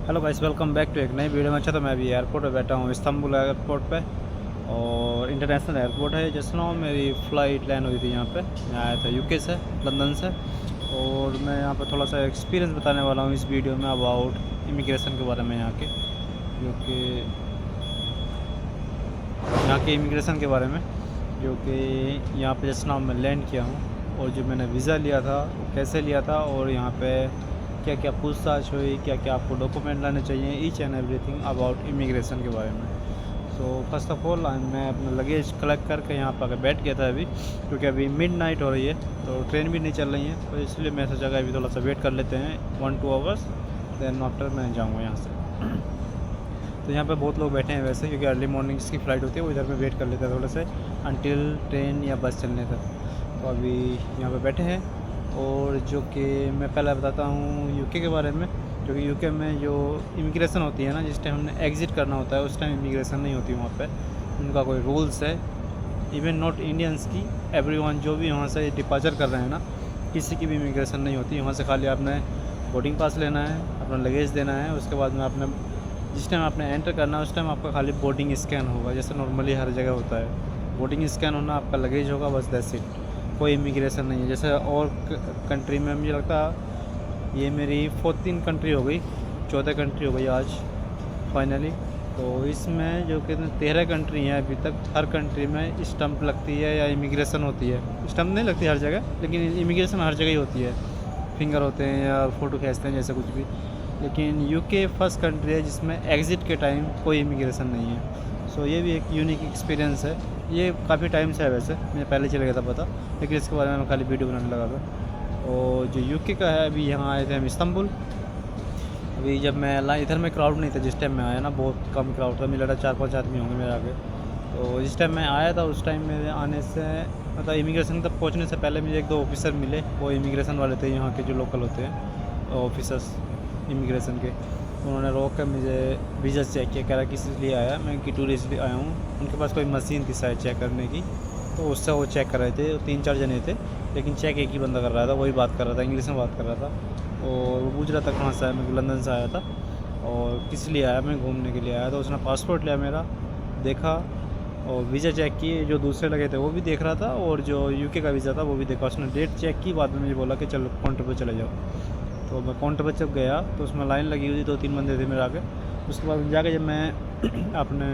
Hello guys, welcome back to एक नई video में। अच्छा, तो मैं अभी एयरपोर्ट पे बैठा हूँ, इस्तांबुल एयरपोर्ट पे। और इंटरनेशनल एयरपोर्ट है। जिस ना मेरी फ़्लाइट लैंड हुई थी यहाँ पे। मैं आया था यूके से, लंदन से। और मैं यहाँ पे थोड़ा सा एक्सपीरियंस बताने वाला हूँ इस वीडियो में अबाउट इमिग्रेशन के बारे में, यहाँ के इमिग्रेशन के बारे में। जो कि यहाँ पे जिस ना मैं लैंड किया हूँ, और जो मैंने वीज़ा लिया था वो कैसे लिया था, और यहाँ पे क्या क्या पूछताछ हुई, क्या क्या आपको डॉक्यूमेंट लाने चाहिए, each and everything about immigration के बारे में। सो फर्स्ट ऑफ ऑल मैं अपना लगेज कलेक्ट करके यहाँ पर बैठ गया था अभी, क्योंकि अभी मिडनाइट हो रही है तो ट्रेन भी नहीं चल रही है। तो इसलिए मैं सोचा कि अभी थोड़ा सा वेट कर लेते हैं 1-2 आवर्स, देन आफ्टर मैं जाऊँगा यहाँ से। तो यहाँ पे बहुत लोग बैठे हैं वैसे, क्योंकि अर्ली मॉर्निंग की फ़्लाइट होती है, वो इधर पे वेट कर लेते हैं थोड़ा से अंटिल ट्रेन या बस चलने तक। तो अभी यहाँ पे बैठे हैं। और जो कि मैं पहले बताता हूँ यूके के बारे में। जो कि यूके में जो इमिग्रेशन होती है ना, जिस टाइम हमने एग्ज़िट करना होता है उस टाइम इमिग्रेशन नहीं होती वहाँ पे। उनका कोई रूल्स है, इवन नॉट इंडियंस की, एवरीवन जो भी वहाँ से डिपार्चर कर रहे हैं ना, किसी की भी इमिग्रेशन नहीं होती वहाँ से। खाली आपने बोर्डिंग पास लेना है, अपना लगेज देना है, उसके बाद में आपने जिस टाइम आपने एंटर करना है उस टाइम आपका खाली बोर्डिंग स्कैन होगा, जैसे नॉर्मली हर जगह होता है। बोर्डिंग स्कैन होना, आपका लगेज होगा, बस दैट्स इट। कोई इमिग्रेशन नहीं है जैसे और कंट्री में। मुझे लगता है ये मेरी 14 कंट्री हो गई, 14 कंट्री हो गई आज फाइनली। तो इसमें जो कि 13 कंट्री हैं अभी तक, हर कंट्री में स्टंप लगती है या इमिग्रेशन होती है। स्टंप नहीं लगती हर जगह, लेकिन इमिग्रेशन हर जगह ही होती है। फिंगर होते हैं या फ़ोटो खींचते हैं, जैसे कुछ भी। लेकिन यूके फर्स्ट कंट्री है जिसमें एग्ज़िट के टाइम कोई इमिग्रेशन नहीं है। सो ये भी एक यूनिक एक्सपीरियंस है। ये काफ़ी टाइम से है वैसे, मुझे पहले चले गया था पता, लेकिन इसके बारे में मैं खाली वीडियो बनाने लगा था। और जो यूके का है, अभी यहाँ आए थे हम इस्तांबुल। अभी जब मैं इधर में क्राउड नहीं था जिस टाइम मैं आया ना, बहुत कम क्राउड था। मुझे लगा 4-5 आदमी होंगे मेरे आगे। तो जिस टाइम मैं आया था उस टाइम मेरे आने से, मतलब इमिग्रेशन तक पहुंचने से पहले मुझे 1-2 ऑफिसर मिले। वो इमिग्रेशन वाले थे, यहाँ के जो लोकल होते हैं ऑफिसर्स इमिग्रेशन के। उन्होंने रोक कर मुझे वीज़ा चेक किया, कह रहा किस लिए आया। मैं कि टूरिस्ट आया हूँ। उनके पास कोई मशीन थी शायद चेक करने की, तो उससे वो चेक कर रहे थे। 3-4 जने थे, लेकिन चेक एक ही बंदा कर रहा था, वही बात कर रहा था, इंग्लिश में बात कर रहा था। और वो पूछ रहा था कहाँ से आया। मैं लंदन से आया था। और किस लिए आया, मैं घूमने के लिए आया। तो उसने पासपोर्ट लिया मेरा, देखा और वीज़ा चेक किए। जो दूसरे लगे थे वो भी देख रहा था, और जो यूके का वीज़ा था वो भी देखा। उसने डेट चेक की, बाद में मुझे बोला कि चलो काउंटर पर चले जाओ। तो मैं काउंटर पर जब गया तो उसमें लाइन लगी हुई थी, 2-3 बंदे थे मेरे आगे। उसके बाद जाके जब मैं अपने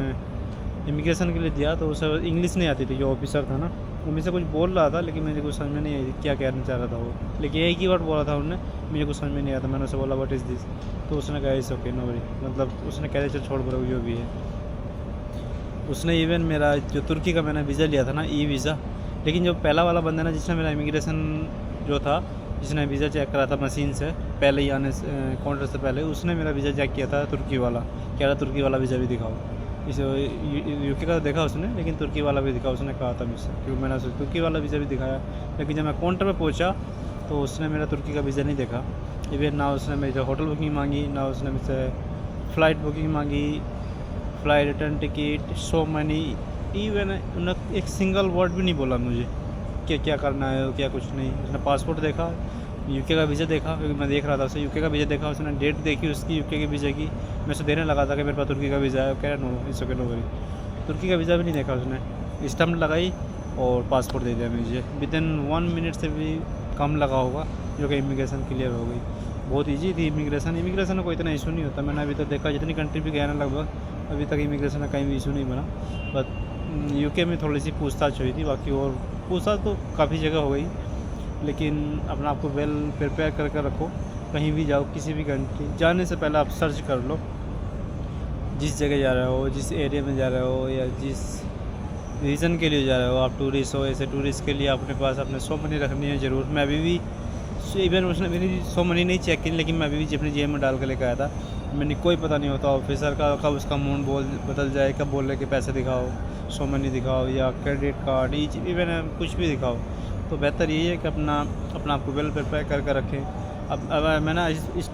इमिग्रेशन के लिए दिया तो उसे इंग्लिश नहीं आती थी। जो ऑफिसर था ना, वो मुझसे कुछ बोल रहा था, लेकिन मुझे कुछ समझ में नहीं आई क्या कहना चाह रहा था वो। लेकिन एक ही वर्ड बोला था उन्होंने, मुझे कुछ समझ में नहीं आया था। मैंने उसे बोला व्हाट इज़ दिस, तो उसने कहा इट्स ओके नो वरी, मतलब उसने कह दिया चल छोड़ करो जो भी है। उसने इवन मेरा जो तुर्की का मैंने वीज़ा लिया था ना, ई वीज़ा, लेकिन जो पहला वाला बंदा ना जिसने मेरा इमिग्रेशन जो था, जिसने वीज़ा चेक करा था मशीन से पहले ही आने से, काउंटर से पहले, उसने मेरा वीज़ा चेक किया था तुर्की वाला। कह रहा तुर्की वाला वीज़ा भी दिखाओ। इसे यूके का देखा उसने, लेकिन तुर्की वाला भी दिखा उसने कहा था मुझसे, क्योंकि मैंने उसे तुर्की वाला वीज़ा भी दिखाया। लेकिन जब मैं काउंटर पर पहुँचा तो उसने मेरा तुर्की का वीज़ा नहीं देखा। इवन ना उसने मेरी होटल बुकिंग मांगी, ना उसने मुझसे फ़्लाइट बुकिंग मांगी, फ़्लाइट रिटर्न टिकट, सो मनी। इवन उन्होंने एक सिंगल वर्ड भी नहीं बोला मुझे कि क्या करना है क्या कुछ नहीं। उसने पासपोर्ट देखा, यूके का वीज़ा देखा, क्योंकि मैं देख रहा था उसे यूके का वीज़ा देखा। उसने डेट देखी उसकी यूके के वीज़ा की। मैं उसे देने लगा था कि मेरे पास तुर्की का वीज़ा है। कह रहा no it's okay no worry. तुर्की का वीज़ा भी नहीं देखा उसने, स्टम्प लगाई और पासपोर्ट दे दिया मुझे। विदिन 1 मिनट से भी कम लगा होगा, जो कि इमिग्रेशन क्लियर हो गई। बहुत ईजी थी इमिग्रेशन में कोई इतना इशू नहीं होता। मैंने अभी तक देखा जितनी कंट्री भी गया ना लगभग, अभी तक इमिग्रेशन का कहीं भी इशू नहीं बना। बट यूके में थोड़ी सी पूछताछ हुई थी, बाकी और पूछताछ तो काफ़ी जगह हो गई। लेकिन अपना आपको वेल प्रिपेयर करके रखो। कहीं भी जाओ, किसी भी कंट्री जाने से पहले आप सर्च कर लो, जिस जगह जा रहे हो, जिस एरिया में जा रहे हो, या जिस रीज़न के लिए जा रहे हो। आप टूरिस्ट हो, ऐसे टूरिस्ट के लिए अपने पास अपने सो मनी रखनी है ज़रूर। मैं अभी भी, इवन उसने मेरी सो मनी नहीं चेक की, लेकिन मैं अभी भी अपनी जेब में डाल कर लेकर आया था। मैंने कोई पता नहीं होता ऑफिसर का कब उसका मूड बदल जाए, कब बोल रहे कि पैसे दिखाओ, सो मनी दिखाओ या क्रेडिट कार्ड, इवन कुछ भी दिखाओ। तो बेहतर यही है कि अपना आपको वेल प्रिपेयर करके रखें। अब मैंने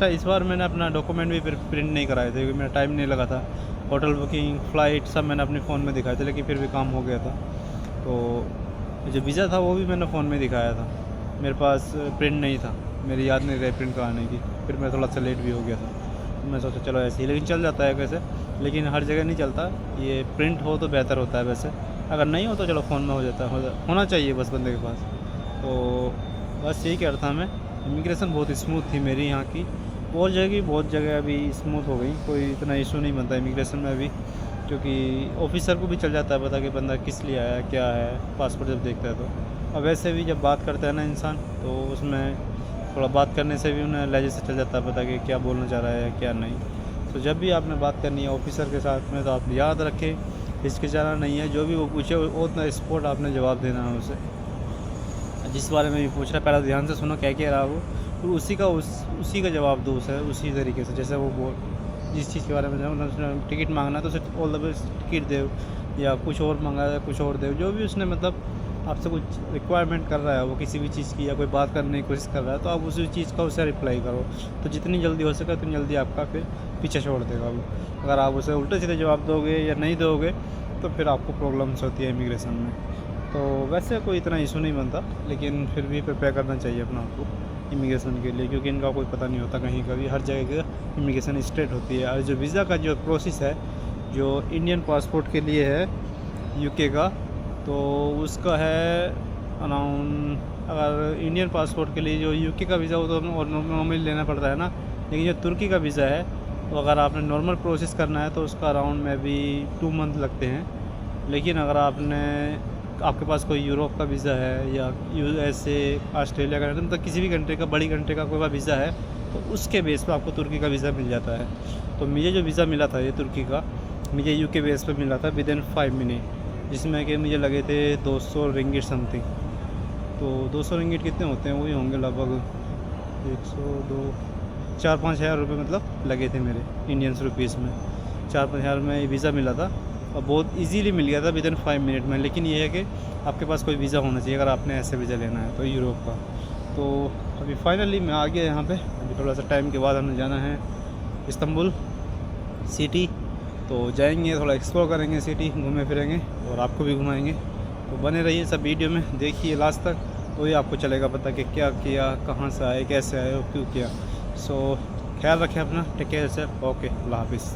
इस बार मैंने अपना डॉक्यूमेंट भी प्रिंट नहीं कराए थे, क्योंकि मेरा टाइम नहीं लगा था। होटल बुकिंग, फ़्लाइट सब मैंने अपने फ़ोन में दिखाए थे, लेकिन फिर भी काम हो गया था। तो जो वीज़ा था वो भी मैंने फ़ोन में दिखाया था। मेरे पास प्रिंट नहीं था, मेरी याद नहीं रही प्रिंट कराने की। फिर मैं थोड़ा सा लेट भी हो गया था। मैं सोचा चलो ऐसे ही, लेकिन चल जाता है कैसे, लेकिन हर जगह नहीं चलता। ये प्रिंट हो तो बेहतर होता है वैसे, अगर नहीं हो तो चलो फ़ोन में हो जाता है, होना चाहिए बस बंदे के पास। तो बस यही कह रहा था मैं। इमिग्रेशन बहुत स्मूथ थी मेरी यहाँ की, बहुत जगह अभी स्मूथ हो गई, कोई इतना इशू नहीं बनता इमिग्रेशन में अभी, क्योंकि ऑफिसर को भी चल जाता है पता कि बंदा किस लिए आया क्या है, पासपोर्ट जब देखता है तो। और वैसे भी जब बात करता है ना इंसान, तो उसमें थोड़ा बात करने से भी उन्हें लहजे से चल जाता है पता कि क्या बोलना चाह रहा है क्या नहीं। तो जब भी आपने बात करनी है ऑफिसर के साथ में, तो आप याद रखें हिचकिचाना नहीं है, जो भी वो पूछे वो उतना स्पॉट आपने जवाब देना है उसे। जिस बारे में भी पूछ रहा है पहले ध्यान से सुनो क्या कह रहा है वो, और उसी का जवाब दो उसे उसी तरीके से, जैसे वो बोल जिस चीज़ के बारे में टिकट मांगना है तो उसे ऑल द बेस्ट टिकट दे, या कुछ और मांगा है कुछ और दे, जो भी उसने मतलब आपसे कुछ रिक्वायरमेंट कर रहा है वो किसी भी चीज़ की, या कोई बात करने की कोशिश कर रहा है, तो आप उसी चीज़ का उसे रिप्लाई करो। तो जितनी जल्दी हो सके उतनी जल्दी आपका फिर पीछे छोड़ देगा वो। अगर आप उसे उल्टे सीधे जवाब दोगे या नहीं दोगे तो फिर आपको प्रॉब्लम्स होती है इमिग्रेशन में। तो वैसे कोई इतना इशू नहीं बनता, लेकिन फिर भी प्रिपेयर करना चाहिए अपना आपको इमिग्रेशन के लिए, क्योंकि इनका कोई पता नहीं होता कहीं का भी, हर जगह का इमिग्रेशन स्ट्रेट होती है। और जो वीज़ा का जो प्रोसेस है जो इंडियन पासपोर्ट के लिए है यूके का, तो उसका है अराउंड, अगर इंडियन पासपोर्ट के लिए जो यूके का वीज़ा हो तो नॉर्मली लेना पड़ता है ना, लेकिन जो तुर्की का वीज़ा है तो अगर आपने नॉर्मल प्रोसेस करना है तो उसका अराउंड में भी 2 मंथ लगते हैं। लेकिन अगर आपके पास कोई यूरोप का वीज़ा है या यूएसए ऑस्ट्रेलिया का, मतलब किसी भी कंट्री का, बड़ी कंट्री का कोई वीज़ा है, तो उसके बेस पे आपको तुर्की का वीज़ा मिल जाता है। तो मुझे जो वीज़ा मिला था ये तुर्की का, मुझे यूके बेस पे मिला था विदिन 5 मिनट, जिसमें कि मुझे लगे थे 200 रिंगिट समथिंग। तो 200 रिंगिट कितने होते हैं, वही होंगे लगभग 102 4-5 हज़ार रुपये मतलब लगे थे मेरे इंडियंस रुपीज़ में। 4-5 हज़ार में वीज़ा मिला था और बहुत इजीली मिल गया था विदिन 5 मिनट में। लेकिन ये है कि आपके पास कोई वीज़ा होना चाहिए अगर आपने ऐसे वीज़ा लेना है तो यूरोप का। तो अभी फाइनली मैं आ गया यहाँ पे, अभी थोड़ा सा टाइम के बाद हमें जाना है इस्तांबुल सिटी। तो जाएंगे, थोड़ा एक्सप्लोर करेंगे सिटी, घूमे फिरेंगे और आपको भी घुमाएंगे। तो बने रहिए सब वीडियो में, देखिए लास्ट तक, तो ही आपको चलेगा पता कि क्या किया, कहाँ से आए, कैसे आए और क्यों किया। सो ख्याल रखें अपना, टेक केयर से, ओके, अल्लाह हाफिज़।